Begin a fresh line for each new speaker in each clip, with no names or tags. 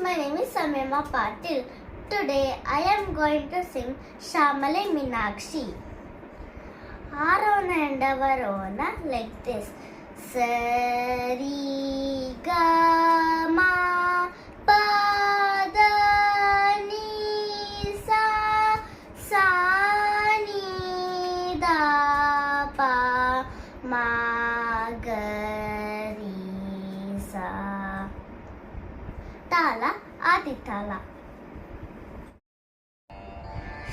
my name is Samyama Patil. Today I am going to sing Shamale Minakshi. Arona and Avarona like this. Sari ga ma pa da ni sa sa ni da pa ma ga ri sa. ತಾಲ ಆದಿತಾಲ.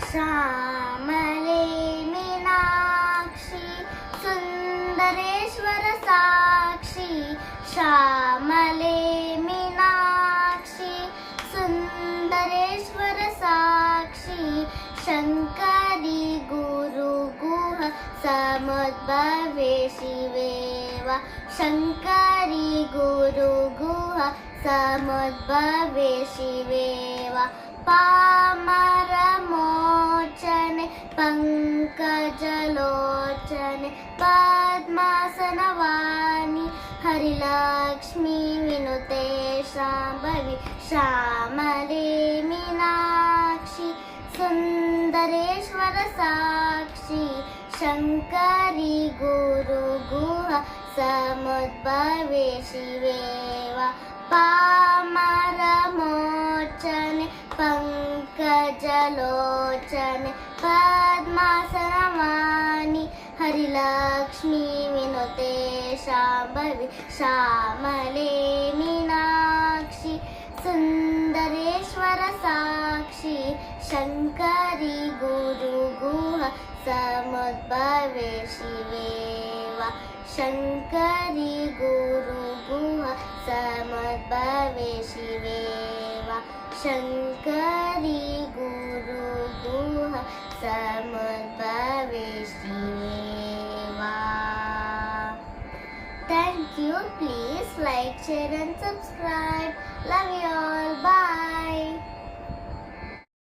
ಶ್ಯಾಮಲೆ Meenakshi Sundareshwara Sakshi. ಶ್ಯಾಮಲೆ Meenakshi Sundareshwara Sakshi. Shankari Guru Guha ಸಮುದ್ಭವೆ ಶಿವೇವ. Shankari Guru Guha ಸಮುದ್ಭವೆ ಶಿವೇವ. ಪಾಮರ ಮೋಚನೆ ಪಂಕಜಲೋಚನೆ ಪದ್ಮಾಸನವಾಣಿ ಹರಿಲಕ್ಷ್ಮೀ ವಿನುತೆ Shambhavi. ಶ್ಯಾಮಲೆ Meenakshi Sundareshwara Sakshi. Shankari Guru Guha ಸಮುದ್ಭವೆ ಶಿವೇವ. ಪಾಮರ ಮೋಚನೆ ಪಂಕಜಲೋಚನೆ ಪದ್ಮಾಸನವಾಣಿ ಹರಿಲಕ್ಷ್ಮೀ ವಿನುತೆ Shambhavi. ಶ್ಯಾಮಲೆ Meenakshi Sundareshwara Sakshi. Shankari Guru Guha ಸಮುದ್ಭವೆ ಶಿವೇವ. Shankari Guru Guha ಸಮುದ್ಭವೆ ಶಿವೇವ. Shankari Guru Guha ಸಮುದ್ಭವೆ ಶಿವೇವ. Thank you. Please like, share and subscribe. Love you all. Bye.